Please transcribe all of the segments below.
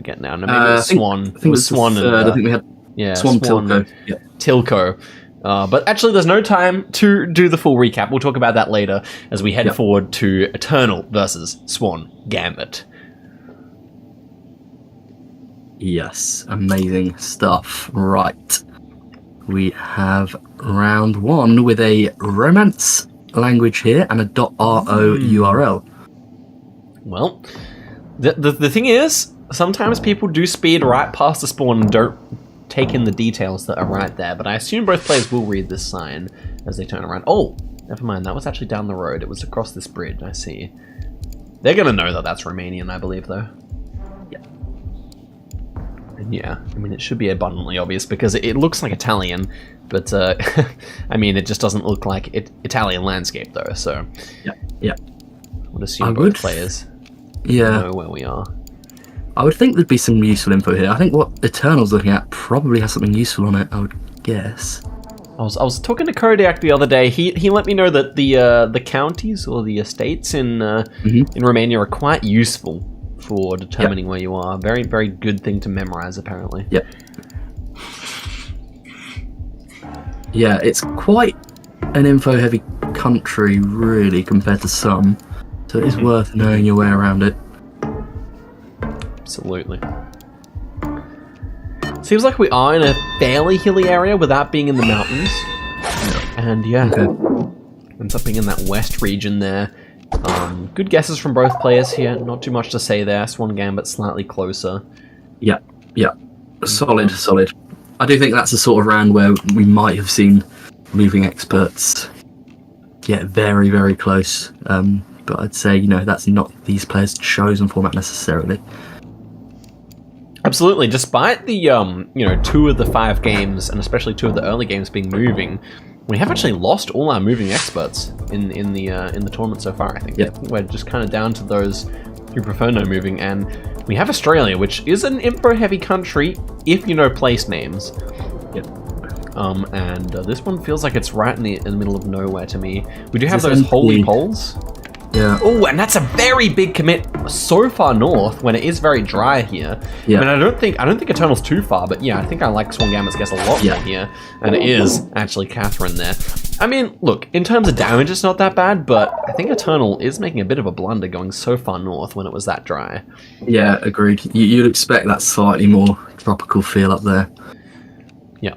forget now. No, maybe it was Swan. I think it was Swan. I think we had Swan Tilko. Yeah. Tilko. But actually, there's no time to do the full recap. We'll talk about that later as we head forward to Eternal versus Swangambit. Yes, amazing stuff. Right. We have round 1 with a Romance language here and a .ro URL. Well, the thing is, sometimes people do speed right past the spawn and don't take in the details that are right there, but I assume both players will read this sign as they turn around. Oh, never mind, that was actually down the road. It was across this bridge, I see. They're going to know that that's Romanian, I believe, though. Yeah. And yeah, I mean, it should be abundantly obvious because it looks like Italian, but, I mean, it just doesn't look like Italian landscape, though, so... Yeah. I would assume both players know where we are. I would think there'd be some useful info here. I think what Eternal's looking at probably has something useful on it, I would guess. I was talking to Kodiak the other day. He let me know that the counties or the estates in Romania are quite useful for determining where you are. Very, very good thing to memorize, apparently. Yep. Yeah, it's quite an info-heavy country, really, compared to some. So it is worth knowing your way around it. Absolutely. Seems like we are in a fairly hilly area without being in the mountains. And ends up being in that west region there. Good guesses from both players here. Not too much to say there. Swangambit slightly closer. Yeah. Solid. I do think that's the sort of round where we might have seen moving experts get very, very close. But I'd say, that's not these players' chosen format necessarily. Absolutely. Despite the 2 of the 5 games, and especially 2 of the early games being moving, we have actually lost all our moving experts in the tournament so far. I think we're just kind of down to those who prefer no moving, and we have Australia, which is an info-heavy country if you know place names. And this one feels like it's right in the middle of nowhere to me. We do have those holy poles. Yeah. Oh, and that's a very big commit so far north when it is very dry here. Yeah. I mean, I don't think Eternal's too far, but yeah, I think I like Swangambit's guess a lot more here. And it is actually Catherine there. I mean, look, in terms of damage, it's not that bad, but I think Eternal is making a bit of a blunder going so far north when it was that dry. Yeah, agreed. You'd expect that slightly more tropical feel up there. Yeah.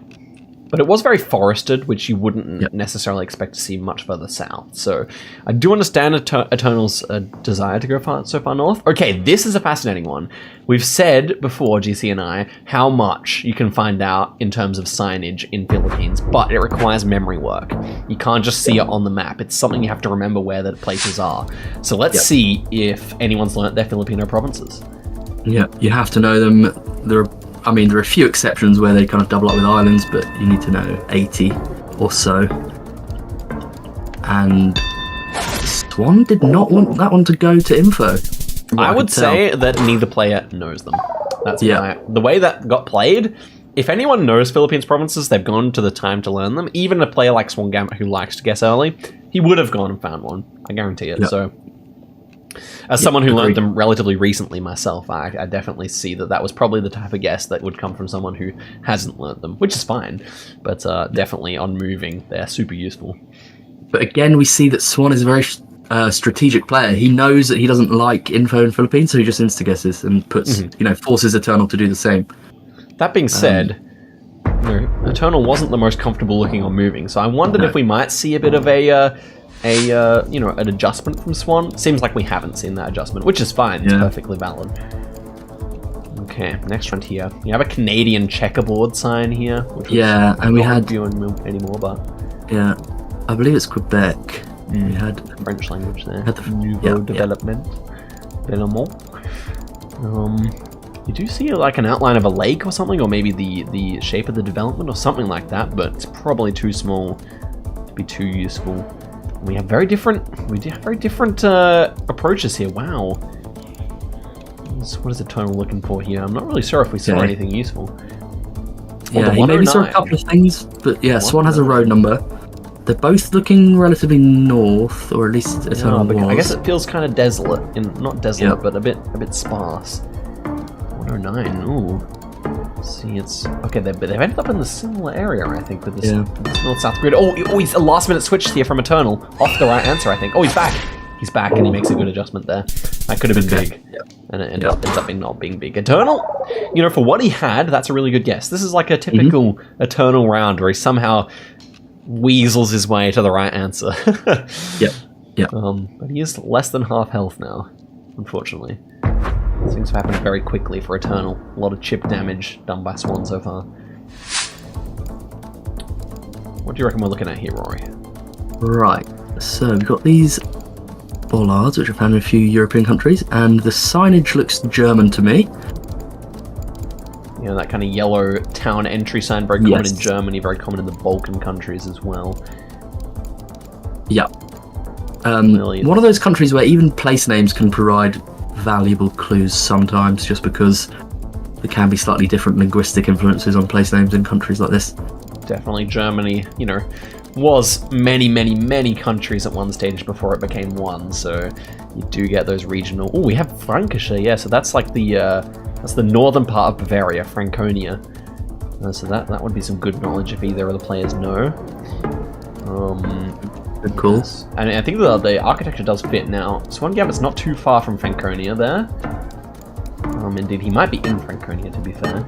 But it was very forested, which you wouldn't necessarily expect to see much further south. So I do understand Eternal's desire to go so far north. Okay, this is a fascinating one. We've said before, GC and I, how much you can find out in terms of signage in Philippines, but it requires memory work. You can't just see it on the map. It's something you have to remember where the places are. So let's see if anyone's learnt their Filipino provinces. Yeah, you have to know them. There are a few exceptions where they kind of double up with islands, but you need to know 80 or so. And Swan did not want that one to go to info. I would say that neither player knows them. That's the way that got played. If anyone knows Philippines provinces, they've gone to the time to learn them. Even a player like Swangambit who likes to guess early, he would have gone and found one. I guarantee it. So, as someone who learned them relatively recently myself, I definitely see that was probably the type of guess that would come from someone who hasn't learned them, which is fine. But definitely on moving, they're super useful. But again, we see that Swan is a very strategic player. He knows that he doesn't like info in Philippines, so he just insta-guesses and puts, forces Eternal to do the same. That being said, Eternal wasn't the most comfortable looking on moving, so I wondered if we might see a bit of an adjustment from Swan. Seems like we haven't seen that adjustment, which is fine. It's perfectly valid. Okay, next round here. You have a Canadian checkerboard sign here. Which and we had anymore, but I believe it's Quebec. We had French language there. Had the Nouveau development. You do see like an outline of a lake or something, or maybe the shape of the development or something like that, but it's probably too small to be too useful. We have very different approaches here. Wow. What is Eternal looking for here? I'm not really sure if we saw anything useful. He maybe saw a couple of things, but Swan has a road number. They're both looking relatively north, or at least Eternal was. I guess it feels kind of desolate. Not desolate, but a bit sparse. 109. Ooh. See, it's okay. They've ended up in the similar area, I think, with this, this north-south grid. Oh, he's a last-minute switch here from Eternal off the right answer, I think. Oh, he's back. He's back, and he makes a good adjustment there. That could have been big, and it ends up not being big. Eternal, you know, for what he had, that's a really good guess. This is like a typical Eternal round where he somehow weasels his way to the right answer. But he is less than half health now, unfortunately. Things have happened very quickly for Eternal. A lot of chip damage done by Swan so far. What do you reckon we're looking at here, Rory? Right, so we've got these bollards, which are found in a few European countries, and the signage looks German to me. You know, that kind of yellow town entry sign, very common in Germany, very common in the Balkan countries as well. Yeah. One of those countries where even place names can provide valuable clues sometimes, just because there can be slightly different linguistic influences on place names in countries like this. Definitely Germany, you know, was many countries at one stage before it became one, so you do get those regional... Oh, we have Frankischer, yeah, so that's like that's the northern part of Bavaria, Franconia. So that would be some good knowledge if either of the players know. Good call. Yes. And I think the architecture does fit now. Swangambit's not too far from Franconia there. Indeed, he might be in Franconia, to be fair.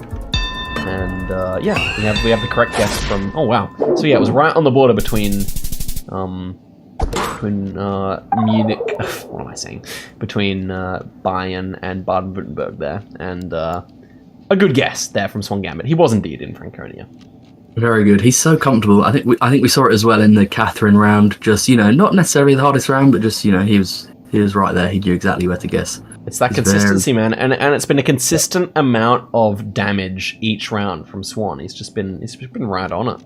And yeah, we have the correct guess from... Oh wow! So yeah, it was right on the border between Munich. What am I saying? Between Bayern and Baden-Württemberg there, and a good guess there from Swangambit. He was indeed in Franconia. Very good. He's so comfortable. I think we saw it as well in the Catherine round. Just, you know, not necessarily the hardest round, but just, you know, he was right there. He knew exactly where to guess. It's that consistency, man, and it's been a consistent amount of damage each round from Swan. He's just been right on it.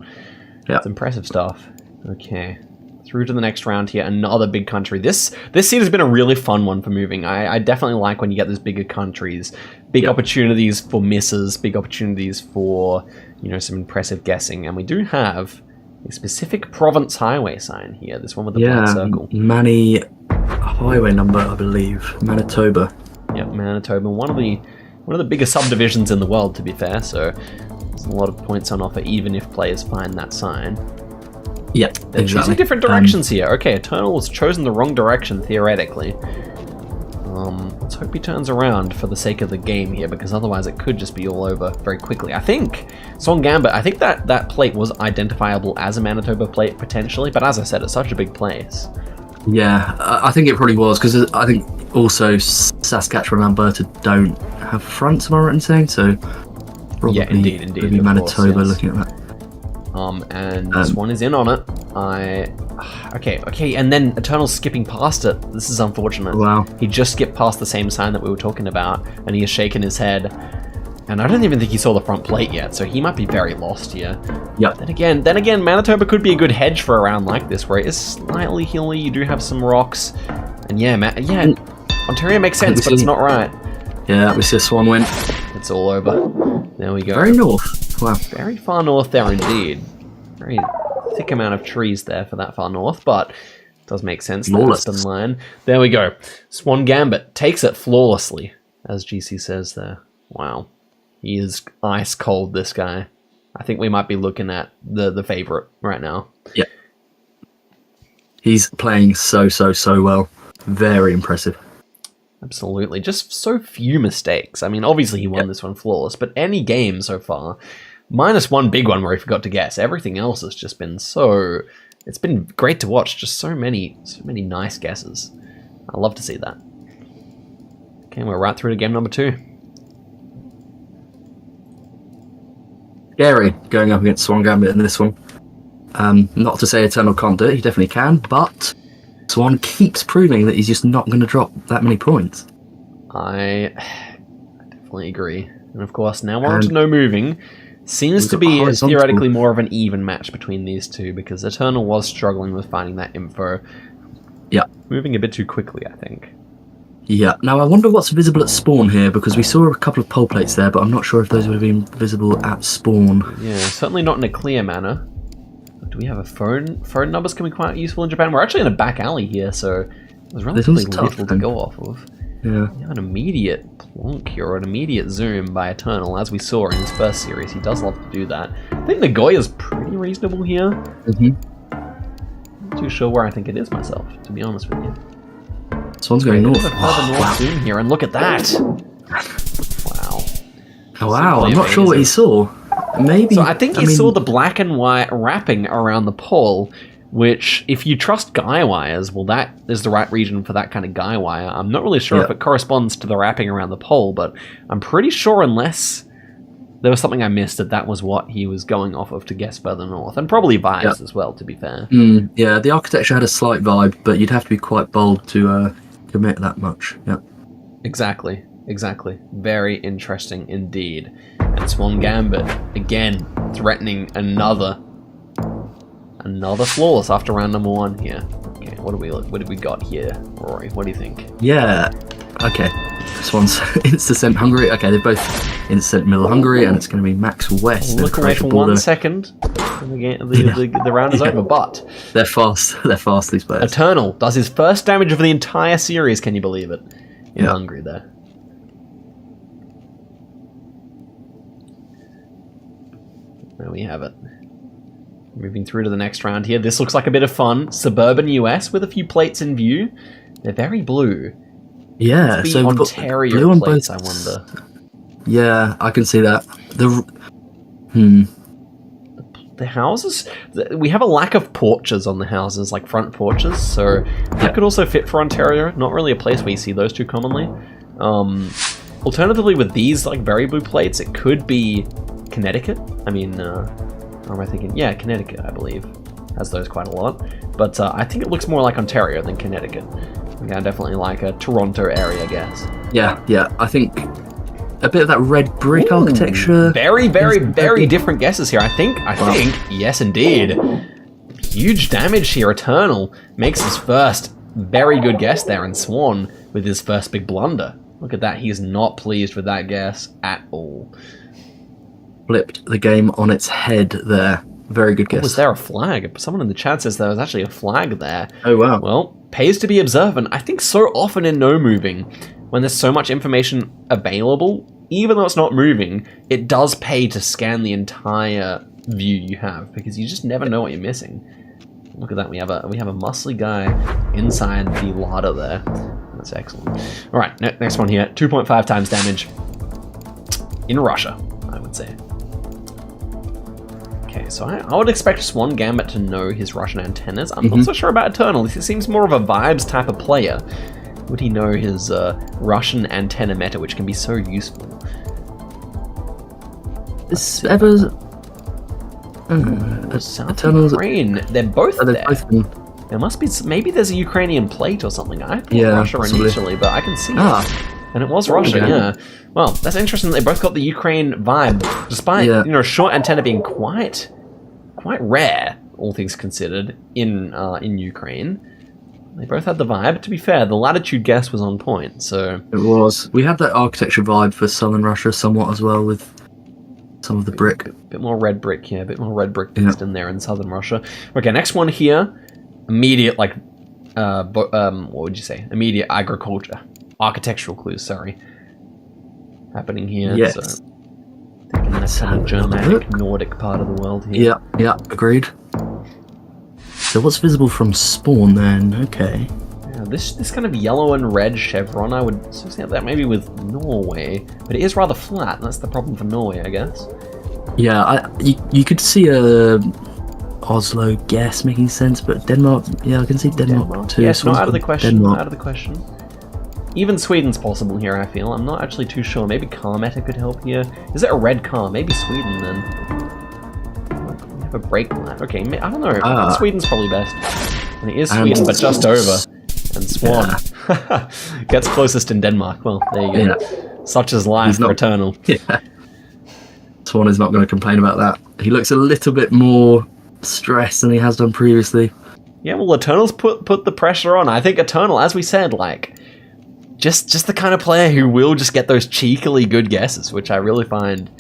Yeah, it's impressive stuff. Okay, through to the next round here. Another big country. This seed has been a really fun one for moving. I definitely like when you get those bigger countries, big opportunities for misses, big opportunities for, you know, some impressive guessing. And we do have a specific province highway sign here. This one with the black circle. Mani highway number, I believe. Manitoba. Yep, Manitoba. One of the bigger subdivisions in the world, to be fair. So there's a lot of points on offer, even if players find that sign. Yeah, They're choosing different directions here. Okay, Eternal has chosen the wrong direction, theoretically. Let's hope he turns around for the sake of the game here, because otherwise it could just be all over very quickly. I think Swangambit, I think that plate was identifiable as a Manitoba plate, potentially, but as I said, it's such a big place. Yeah, I think it probably was, because I think also Saskatchewan and Alberta don't have fronts, am I right in saying? So probably, yeah, indeed, maybe Manitoba, yes. Looking at that. And this one is in on it. Okay, and then Eternal's skipping past it. This is unfortunate. Wow. He just skipped past the same sign that we were talking about, and he has shaken his head. And I don't even think he saw the front plate yet, so he might be very lost here. Yep. Then again, Manitoba could be a good hedge for a round like this, where it is slightly hilly. You do have some rocks, and Ontario makes sense, but it's not right. Yeah, we see a Swan win. It's all over. There we go. Very north. Wow. Very far north there indeed. Very thick amount of trees there for that far north, but it does make sense. Flawless. Line. There we go. Swangambit takes it flawlessly, as GC says there. Wow. He is ice cold, this guy. I think we might be looking at the favorite right now. Yeah. He's playing so well. Very impressive. Absolutely. Just so few mistakes. I mean, obviously he won this one flawless, but any game so far, minus one big one where he forgot to guess, everything else has just been so... It's been great to watch. Just so many nice guesses. I love to see that. Okay, we're right through to game number 2. Scary going up against Swangambit in this one. Not to say Eternal can't do it, he definitely can, but Swan keeps proving that he's just not going to drop that many points. I definitely agree. And of course, now we're on to no moving. Seems to be theoretically more of an even match between these two, because Eternal was struggling with finding that info. Yeah. Moving a bit too quickly, I think. Yeah. Now, I wonder what's visible at spawn here, because we saw a couple of pole plates there, but I'm not sure if those would have been visible at spawn. Yeah, certainly not in a clear manner. Do we have a phone? Phone numbers can be quite useful in Japan. We're actually in a back alley here, so there's relatively little to go off of. Yeah. You have an immediate plonk here, or an immediate zoom by Eternal, as we saw in his first series. He does love to do that. I think Nagoya's pretty reasonable here. Not too sure where I think it is myself, to be honest with you. This one's going north. Further north zoom here, and look at that! Wow. Oh, wow, I'm not sure what he saw. Maybe. So I think he saw the black and white wrapping around the pole, which, if you trust guy wires, well, that is the right region for that kind of guy wire. I'm not really sure if it corresponds to the wrapping around the pole, but I'm pretty sure, unless there was something I missed, that was what he was going off of to guess further north. And probably vibes as well, to be fair. Yeah, the architecture had a slight vibe, but you'd have to be quite bold to commit that much. Yeah. Exactly. Very interesting indeed. And Swangambit, again, threatening another flawless after round number 1 here. Okay, what do we got here, Rory? What do you think? Yeah. Okay. This one's Instant Hungary. Okay, they're both Instant Middle Hungary, and it's going to be Max West. Look away for 1 second. The round is over, but they're fast. They're fast, these players. Eternal does his first damage of the entire series. Can you believe it? In Hungary, there. There we have it. Moving through to the next round here. This looks like a bit of fun. Suburban US with a few plates in view. They're very blue. Yeah, so Ontario blue plates, I wonder. Yeah, I can see that. The houses, we have a lack of porches on the houses, like front porches, so that could also fit for Ontario. Not really a place where you see those two commonly. Alternatively, with these like very blue plates, it could be Connecticut. I mean, what am I thinking? Yeah, Connecticut, I believe, has those quite a lot. But I think it looks more like Ontario than Connecticut. I definitely like a Toronto area, I guess. Yeah. I think a bit of that red brick architecture. Very different guesses here. I think, yes, indeed. Huge damage here. Eternal makes his first very good guess there, and Swan with his first big blunder. Look at that. He is not pleased with that guess at all. Flipped the game on its head there. Very good guess. Was there a flag? Someone in the chat says there was actually a flag there. Oh, wow. Well, pays to be observant. I think so often in no moving, when there's so much information available, even though it's not moving, it does pay to scan the entire view you have, because you just never know what you're missing. Look at that. We have a muscly guy inside the larder there. That's excellent. All right, next one here. 2.5 times damage in Russia, I would say. Okay, so I would expect Swangambit to know his Russian antennas. I'm not so sure about Eternal. He seems more of a vibes type of player. Would he know his Russian antenna meta, which can be so useful? Is ever... South Ukraine. They're both there. There must be... Maybe there's a Ukrainian plate or something. I thought Russia initially, but I can see it. And it was Russia, yeah. Well, that's interesting that they both got the Ukraine vibe, despite, short antenna being quite rare, all things considered, in Ukraine. They both had the vibe. To be fair, the latitude guess was on point, so... It was. We had that architecture vibe for southern Russia somewhat as well, with some of the brick. A bit more red brick, yeah. A bit more red brick mixed in there in southern Russia. Okay, next one here. Immediate, what would you say? Immediate agriculture. Architectural clues, sorry. Happening here. Yes. So, thinking that's kind of Germanic, Nordic part of the world here. Yeah, agreed. So what's visible from spawn then? Okay. Yeah, this kind of yellow and red chevron, I would associate that maybe with Norway, but it is rather flat, and that's the problem for Norway, I guess. Yeah, you could see a Oslo guess making sense, but Denmark, yeah, I can see Denmark too. Yes, not out of the question. Not out of the question. Even Sweden's possible here, I feel. I'm not actually too sure. Maybe car meta could help here. Is it a red car? Maybe Sweden then. We have a brake light. Okay, I don't know. Sweden's probably best. And it is Sweden, but just over. And Swan gets closest in Denmark. Well, there you go. Yeah. Such is life for Eternal. Yeah. Swan is not going to complain about that. He looks a little bit more stressed than he has done previously. Yeah, well, Eternal's put the pressure on. I think Eternal, as we said, just the kind of player who will just get those cheekily good guesses, which I really find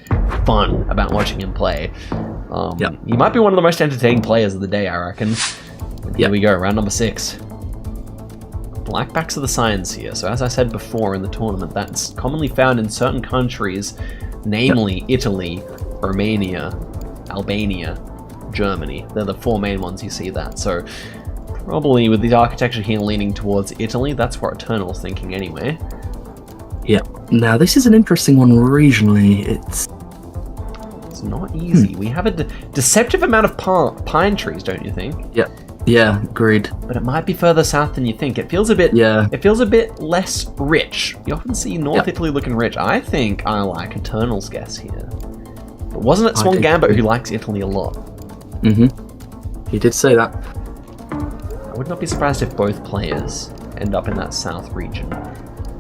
fun about watching him play. He might be one of the most entertaining players of the day, I reckon. And here we go, round number 6. Blackbacks are the signs here. So as I said before in the tournament, that's commonly found in certain countries, namely Italy, Romania, Albania, Germany. They're the 4 main ones you see that. So probably with the architecture here leaning towards Italy, that's what Eternal's thinking anyway. Yeah. Now this is an interesting one regionally. It's not easy. We have a deceptive amount of pine trees, don't you think? Yeah. Yeah, agreed. But it might be further south than you think. It feels a bit. Yeah. It feels a bit less rich. You often see North Yep. Italy looking rich. I think I like Eternal's guess here. But wasn't it Swangambit who likes Italy a lot? Mm-hmm. He did say that. I would not be surprised if both players end up in that south region.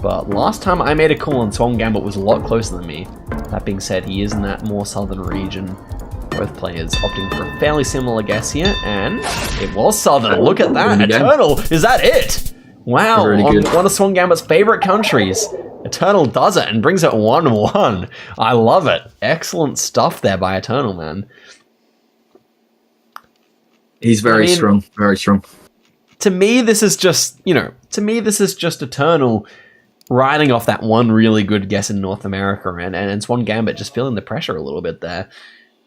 But last time I made a call and Swangambit was a lot closer than me. That being said, he is in that more southern region. Both players opting for a fairly similar guess here, and it was southern. Look at that. Really Eternal, is that it? Wow, Really on good. one of Swangambit's favorite countries. Eternal does it and brings it 1-1. I love it. Excellent stuff there by Eternal, man. He's very strong. Very strong. To me, this is just, Eternal riding off that one really good guess in North America, and Swangambit just feeling the pressure a little bit there.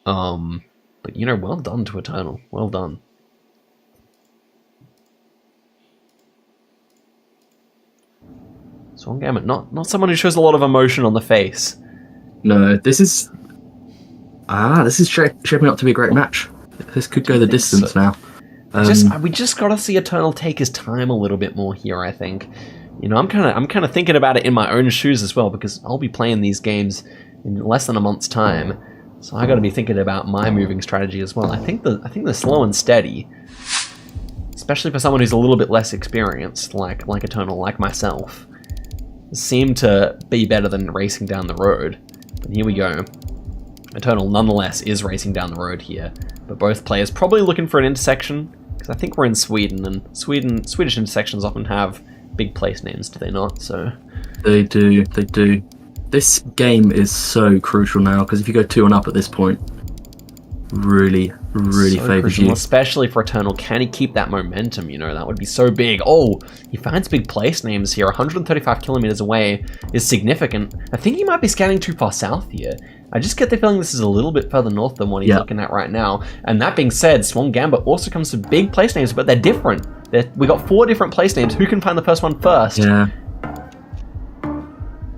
But well done to Eternal. Well done. Swangambit, not someone who shows a lot of emotion on the face. No, this is shaping up to be a great match. This could go the distance now. We just gotta see Eternal take his time a little bit more here, I think. I'm kind of thinking about it in my own shoes as well, because I'll be playing these games in less than a month's time, so I got to be thinking about my moving strategy as well. I think they're slow and steady, especially for someone who's a little bit less experienced, like Eternal, like myself. Seem to be better than racing down the road. But here we go. Eternal, nonetheless, is racing down the road here, but both players probably looking for an intersection, because I think we're in Sweden, and Swedish intersections often have big place names, do they not? So they do. This game is so crucial now, because if you go 2-1 up at this point, really favours you. Especially for Eternal. Can he keep that momentum? That would be so big. Oh, he finds big place names here. 135 kilometers away is significant. I think he might be scanning too far south here. I just get the feeling this is a little bit further north than what he's looking at right now. And that being said, Swangambit also comes to big place names, but they're different. We got 4 different place names. Who can find the first one first? Yeah.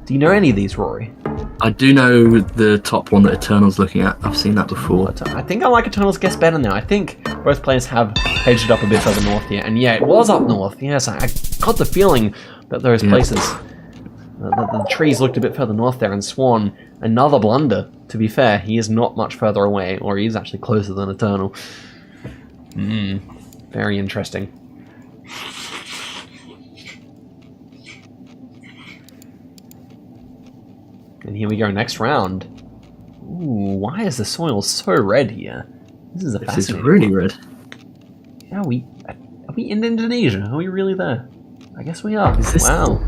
Do you know any of these, Rory? I do know the top one that Eternal's looking at. I've seen that before. I think I like Eternal's guess better now. I think both players have hedged it up a bit further north here. And yeah, it was up north. Yes, I got the feeling that those places, the trees looked a bit further north there. And Swan, another blunder. To be fair, he is not much further away, or he is actually closer than Eternal. Very interesting. And here we go, next round. Ooh, why is the soil so red here? This is This is really red. Are we in Indonesia? Are we really there? I guess we are. Is this wow.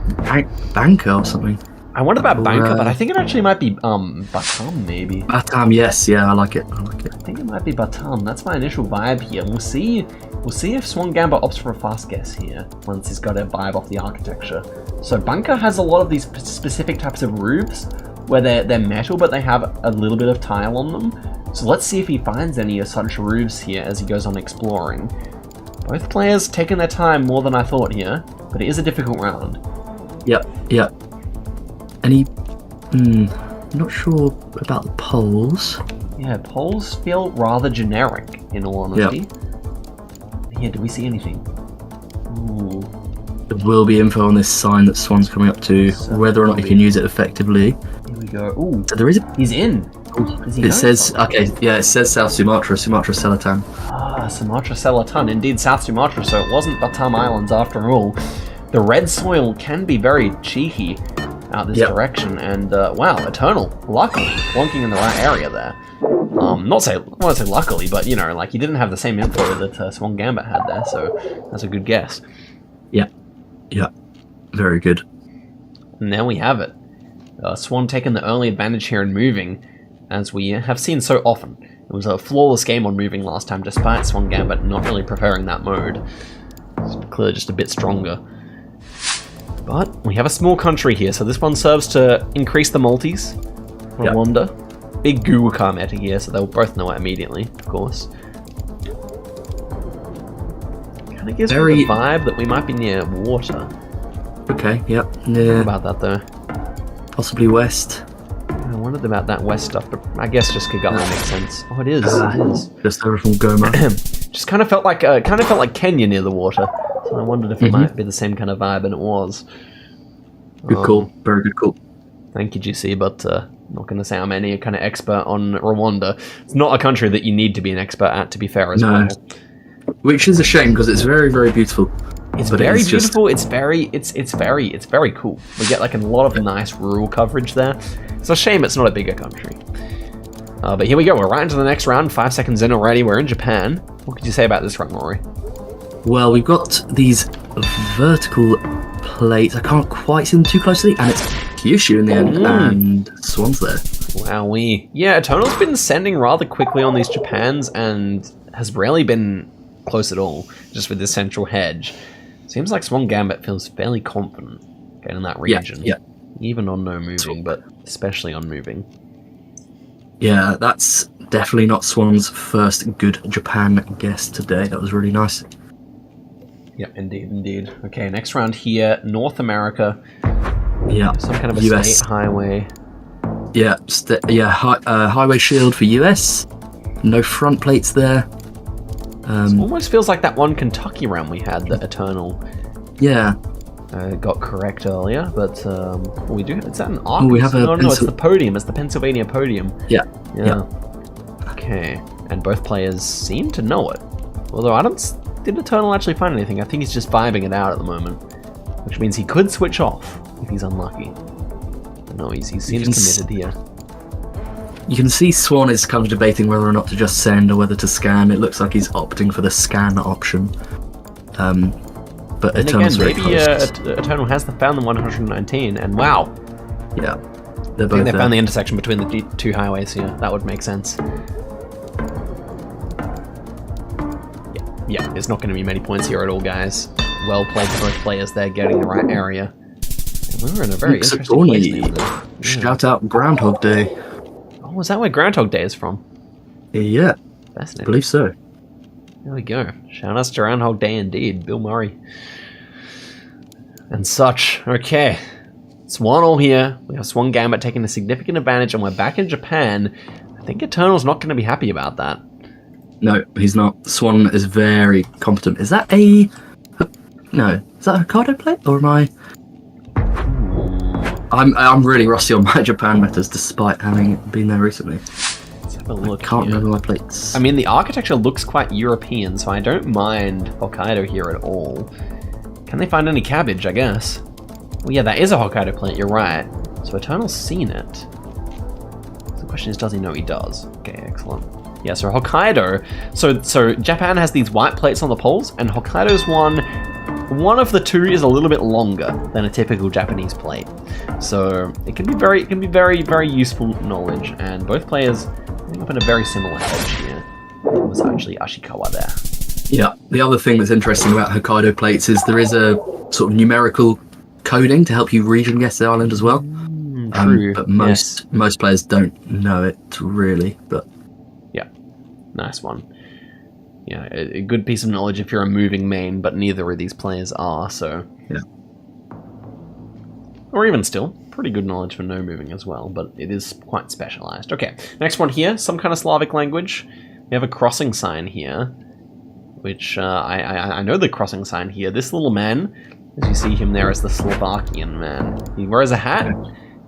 Bangkok or something? I wondered about Bangkok, but I think it actually might be Batam, maybe. Batam, yes, yeah, I like it. I think it might be Batam. That's my initial vibe here. We'll see if Swangambit opts for a fast guess here once he's got a vibe off the architecture. So Bangkok has a lot of these specific types of roofs where they're metal, but they have a little bit of tile on them. So let's see if he finds any of such roofs here as he goes on exploring. Both players taking their time more than I thought here, but it is a difficult round. Yep. Any... not sure about the poles. Yeah, poles feel rather generic, in all honesty. Yeah, do we see anything? Ooh. There will be info on this sign that Swan's coming up to, whether or not you can use it effectively. Here we go. Ooh, So there is a... he's in. It says, it says South Sumatra, Sumatra Selatan. Ah, Sumatra Selatan, indeed South Sumatra, so it wasn't Batam Islands after all. The red soil can be very cheeky out this direction, and wow, Eternal, luckily, flunking in the right area there. Not say luckily, but he didn't have the same info that Swangambit had there, so that's a good guess. Yeah, very good. And there we have it. Swan taking the early advantage here and moving, as we have seen so often. It was a flawless game on moving last time, despite Swangambit not really preferring that mode. It's clearly just a bit stronger. But we have a small country here, so this one serves to increase the multis. Rwanda. Yep. Big Guwaka meta here, so they'll both know it immediately, of course. Kind of gives me the vibe that we might be near water. Okay, yep. Yeah. What about that, though? Possibly west. I wondered about that west stuff, but I guess just Kigali makes sense. Oh, it is. It is. Just over from Goma. Just kind of felt like Kenya near the water. So I wondered if it might be the same kind of vibe, and it was. Good call. Very good call. Thank you, GC, but I'm not going to say I'm any kind of expert on Rwanda. It's not a country that you need to be an expert at, to be fair, as well. Which is a shame, because it's very, very beautiful. It's very beautiful. It's very cool. We get like a lot of nice rural coverage there. It's a shame it's not a bigger country. But here we go. We're right into the next round. 5 seconds in already. We're in Japan. What could you say about this round, Rory? Well, we've got these vertical plates. I can't quite see them too closely, and it's Kyushu in the end, and Swan's there. Wowee. Yeah, Eternal's been sending rather quickly on these Japans, and has rarely been close at all, just with this central hedge. Seems like Swangambit feels fairly confident getting that region. Yeah. Even on no moving, but especially on moving. Yeah, that's definitely not Swan's first good Japan guess today. That was really nice. Yeah, indeed. Okay, next round here, North America. Yeah. Some kind of a US. state highway. Yeah, highway shield for US. No front plates there. It almost feels like that one Kentucky round we had that Eternal got correct earlier, but we do. Is that an arc? We have no, it's the podium. It's the Pennsylvania podium. Yeah. Okay, and both players seem to know it. Although did Eternal actually find anything? I think he's just vibing it out at the moment, which means he could switch off if he's unlucky. But no, he seems committed here. You can see Swan is kind of debating whether or not to just send or whether to scan. It looks like he's opting for the scan option. But Eternal's very close. Eternal has found the 119, and wow. Yeah. I think they found the intersection between the two highways here. That would make sense. Yeah, there's not going to be many points here at all, guys. Well played for both players there, getting the right area. And we were in a very interesting place. Shout out Groundhog Day. Oh, is that where Groundhog Day is from? Yeah. Fascinating. I believe so. There we go. Shout out to Groundhog Day indeed. Bill Murray. And such. Okay. It's 1-1 here. We have Swangambit taking a significant advantage, and we're back in Japan. I think Eternal's not going to be happy about that. No, he's not. Swan is very competent. Is that a... No. Is that a Hokkaido plate? Or am I... I'm really rusty on my Japan metas, despite having been there recently. Let's have a look. I can't remember my plates. I mean, the architecture looks quite European, so I don't mind Hokkaido here at all. Can they find any cabbage, I guess? Well, yeah, that is a Hokkaido plate, you're right. So Eternal's seen it. So the question is, does he know he does? Okay, excellent. Yeah, so Hokkaido... So Japan has these white plates on the poles, and Hokkaido's one of the two is a little bit longer than a typical Japanese plate. So it can be very, very useful knowledge, and both players end up in a very similar edge here. It was actually Ashikawa there. Yeah, the other thing that's interesting about Hokkaido plates is there is a sort of numerical coding to help you region guess the island as well. True. But most players don't know it really. But yeah, nice one. Yeah, a good piece of knowledge if you're a moving main, but neither of these players are, so... Yeah. Or even still, pretty good knowledge for no moving as well, but it is quite specialized. Okay, next one here, some kind of Slavic language. We have a crossing sign here, which I know the crossing sign here. This little man, as you see him there, is the Slovakian man. He wears a hat,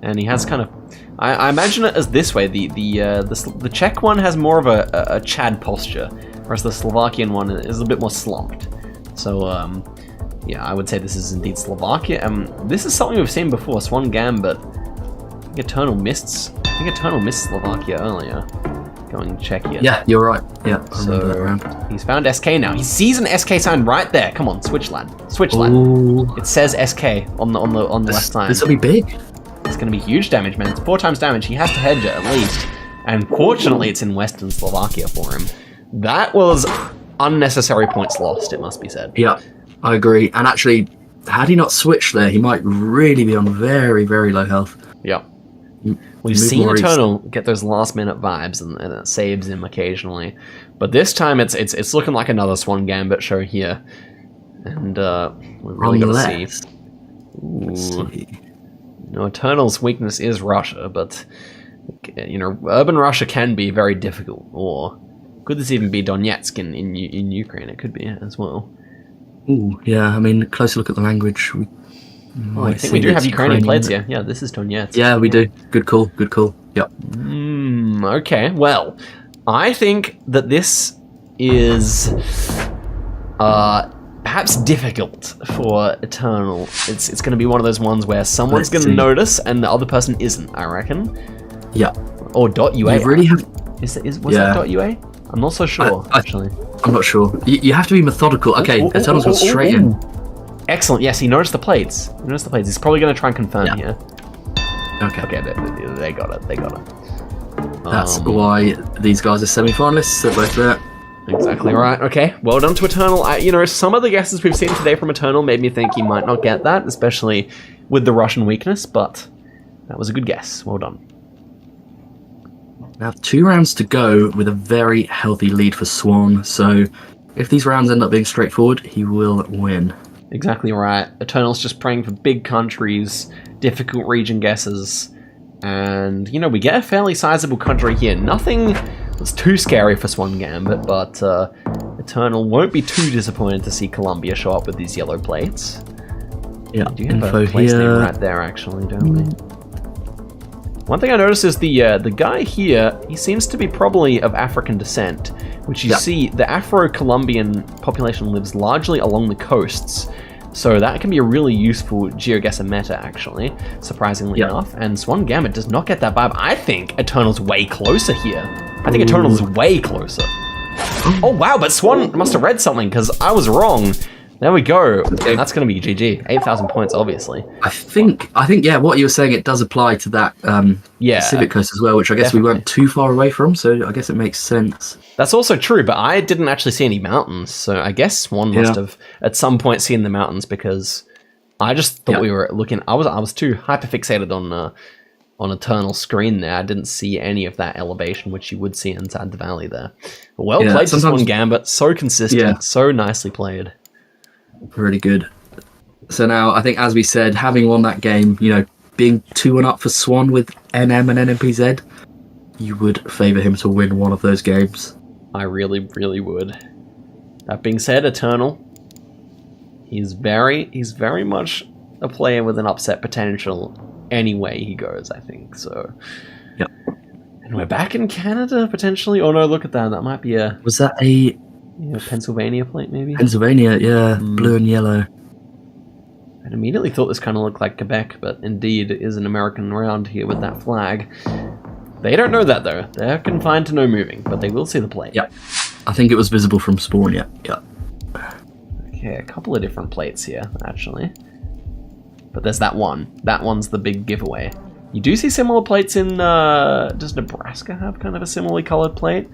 and he has kind of... I imagine it as this way. The Czech one has more of a Chad posture, whereas the Slovakian one is a bit more slumped. So, yeah, I would say this is indeed Slovakia. This is something we've seen before, Swangambit. I think Eternal missed Slovakia earlier. Going Czech here. Yeah, you're right. Yeah, so he's found SK now. He sees an SK sign right there. Come on, switch lad. Switch lad. It says SK on the left side. This will be big. It's going to be huge damage, man. It's 4 times damage. He has to hedge it at least. And fortunately, it's in Western Slovakia for him. That was unnecessary points lost, it must be said. Yeah, I agree. And actually, Had he not switched there, he might really be on very, very low health. Yeah. We've Move seen more east. Eternal get those last-minute vibes, and it saves him occasionally. But this time, it's looking like another Swangambit show here. And we're really going to see. Ooh. No, Eternal's weakness is Russia, but you know, urban Russia can be very difficult. Or could this even be Donetsk in Ukraine? It could be as well. Ooh, yeah. I mean, closer look at the language. I think we do have Ukrainian plates here. Yeah, this is Donetsk. Yeah, we do. Good call. Good call. Yep. Okay. Well, I think that this is perhaps difficult for Eternal. It's going to be one of those ones where someone's going to notice and the other person isn't, I reckon. Yeah. Or .ua. You really have... Was that .ua? I'm not so sure, actually. I'm not sure. You have to be methodical. Okay, Eternal's got straight in. Excellent. Yes, he noticed the plates. He's probably going to try and confirm here. Okay, they got it. That's why these guys are semi-finalists. They're both there. Exactly right. Okay, well done to Eternal. You know, some of the guesses we've seen today from Eternal made me think he might not get that, especially with the Russian weakness, but that was a good guess. Well done. Now, 2 rounds to go with a very healthy lead for Swan, so if these rounds end up being straightforward, he will win. Exactly right. Eternal's just praying for big countries, difficult region guesses, and, you know, we get a fairly sizable country here. Nothing that's too scary for Swangambit, but Eternal won't be too disappointed to see Colombia show up with these yellow plates. Yeah, we do have a place name right there, actually, don't we? One thing I noticed is the guy here, he seems to be probably of African descent, which you see, the Afro-Colombian population lives largely along the coasts, so that can be a really useful GeoGuessr meta, actually, surprisingly enough, and Swangambit does not get that vibe. I think Eternal's way closer here. I think Eternal's way closer. Oh wow, but Swan must have read something, because I was wrong. There we go. And that's going to be GG. 8,000 points, obviously. I think, yeah, what you were saying, it does apply to that Pacific coast as well, which I guess we weren't too far away from, so I guess it makes sense. That's also true, but I didn't actually see any mountains, so I guess Swan must have at some point seen the mountains, because I just thought we were looking... I was too hyper-fixated on Eternal screen there. I didn't see any of that elevation, which you would see inside the valley there. But well played to Swangambit. So consistent, so nicely played. Really good. So now, I think, as we said, having won that game, you know, being 2-1 up for Swan with NM and NMPZ, you would favour him to win one of those games. I really, really would. That being said, Eternal, he's very much a player with an upset potential any way he goes, I think. So, yep. And we're back in Canada, potentially. Oh no, look at that. That might be a... Was that a... Pennsylvania plate, maybe? Pennsylvania, yeah. Blue and yellow. I immediately thought this kind of looked like Quebec, but indeed it is an American round here with that flag. They don't know that, though. They're confined to no moving, but they will see the plate. Yep. I think it was visible from spawn, yeah. Okay, a couple of different plates here, actually. But there's that one. That one's the big giveaway. You do see similar plates in... does Nebraska have kind of a similarly colored plate?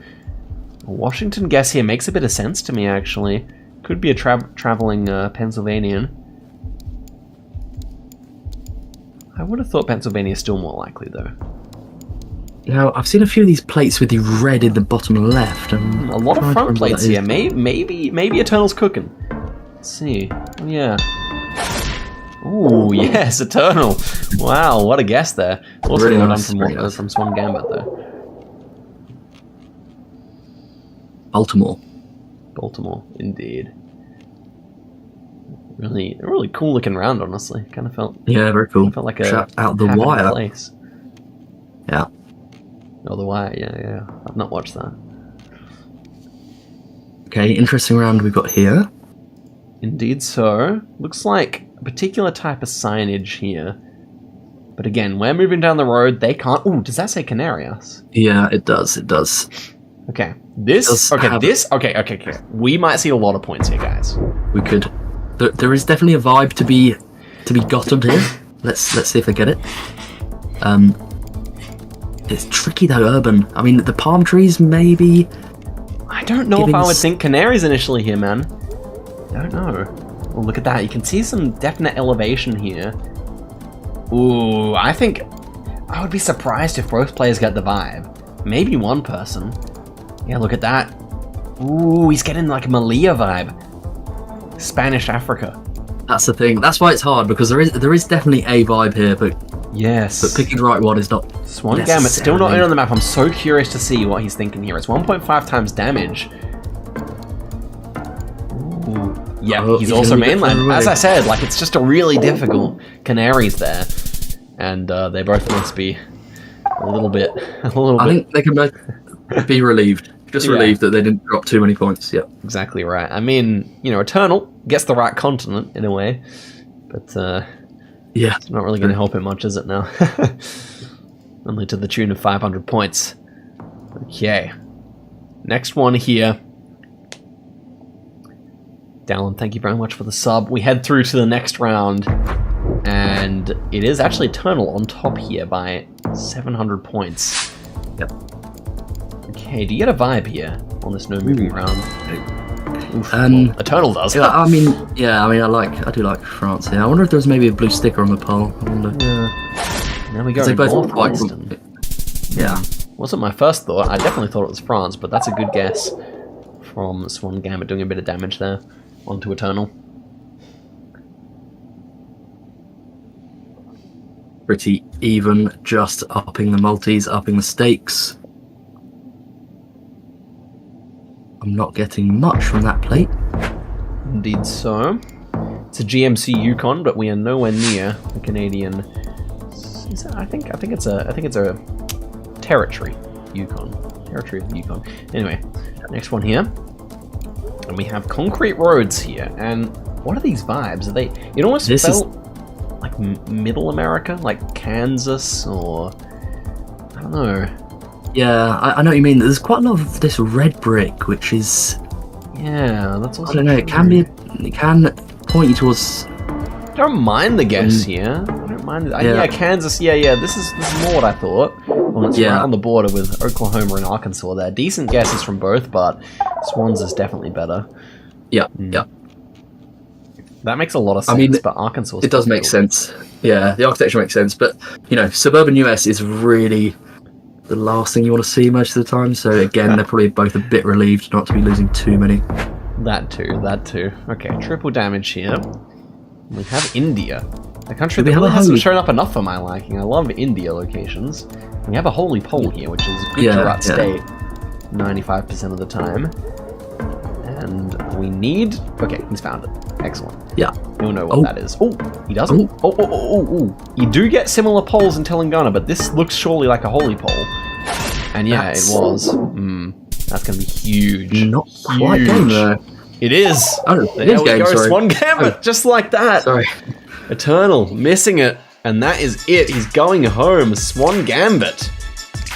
Washington guess here makes a bit of sense to me, actually. Could be a traveling Pennsylvanian. I would have thought Pennsylvania is still more likely, though. Now, I've seen a few of these plates with the red in the bottom left. A lot of front plates here. Maybe Eternal's cooking. Let's see. Oh, yeah. Ooh, yes, Eternal. Wow, what a guess there. Also really well done from Swangambit, though. Baltimore, indeed. Really cool looking round, honestly. Kind of felt... Yeah, very cool. Felt like a... Shut out the wire. Place. Yeah. Oh, the wire, yeah. I've not watched that. Okay, interesting round we've got here. Indeed so. Looks like a particular type of signage here. But again, we're moving down the road. They can't... Ooh, does that say Canarias? Yeah, it does. Okay, okay. We might see a lot of points here, guys. We could. There is definitely a vibe to be gotten here. Let's see if they get it. It's tricky though, urban. I mean, the palm trees maybe. I don't know if I would think Canaries initially here, man. I don't know. Oh, look at that. You can see some definite elevation here. Ooh, I think I would be surprised if both players get the vibe. Maybe one person. Yeah, look at that. Ooh, he's getting like a Malia vibe. Spanish Africa. That's the thing. That's why it's hard, because there is definitely a vibe here, but yes. But picking the right one is not. Swangambit still not in on the map. I'm so curious to see what he's thinking here. It's 1.5 times damage. Ooh. Yeah, he's also mainland. As I said, like it's just a really difficult Canaries there, and they both must be a little bit. I think they can both be relieved. Just relieved that they didn't drop too many points. Yeah, exactly right. I mean, you know, Eternal gets the right continent in a way, but yeah, it's not really going to help him much, is it now? Only to the tune of 500 points. Okay, next one here. Dallin, thank you very much for the sub. We head through to the next round, and it is actually Eternal on top here by 700 points. Yep. Okay, do you get a vibe here on this no moving round? Oof, well, Eternal does. Yeah, I mean, I do like France here. I wonder if there's maybe a blue sticker on the pole. I wonder. Now we go they both North like, Western. Yeah. Wasn't my first thought. I definitely thought it was France, but that's a good guess from Swangambit doing a bit of damage there onto Eternal. Pretty even, just upping the multis, upping the stakes. I'm not getting much from that plate. Indeed so. It's a GMC Yukon, but we are nowhere near the Canadian. I think it's a territory Yukon. Territory of the Yukon. Anyway, next one here. And we have concrete roads here. And what are these vibes? Are they? It almost felt like Middle America, like Kansas, or I don't know. Yeah, I know what you mean. There's quite a lot of this red brick, which is... Yeah, that's also I don't know, it can point you towards... I don't mind the guess here. I don't mind it. Yeah, Kansas, yeah, this is more what I thought. Well, it's right on the border with Oklahoma and Arkansas there. Decent guesses from both, but Swans is definitely better. Yeah, yeah. That makes a lot of sense, but Arkansas... It does make sense. Yeah, the architecture makes sense, but, you know, suburban US is really... the last thing you want to see most of the time, so again, they're probably both a bit relieved not to be losing too many. That too. Okay, triple damage here. We have India, a country that really hasn't shown up enough for my liking. I love India locations. We have a holy pole here, which is good to that state 95% of the time. And we need... Okay, he's found it. Excellent. Yeah. You'll know what that is. Oh, he doesn't. Oh. You do get similar poles in Telangana, but this looks surely like a holy pole. And yeah, it was. That's going to be huge. Not quite game though. It is. Oh, there we go. Swangambit, just like that. Sorry. Eternal, missing it. And that is it. He's going home. Swangambit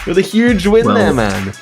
with a huge win there, man.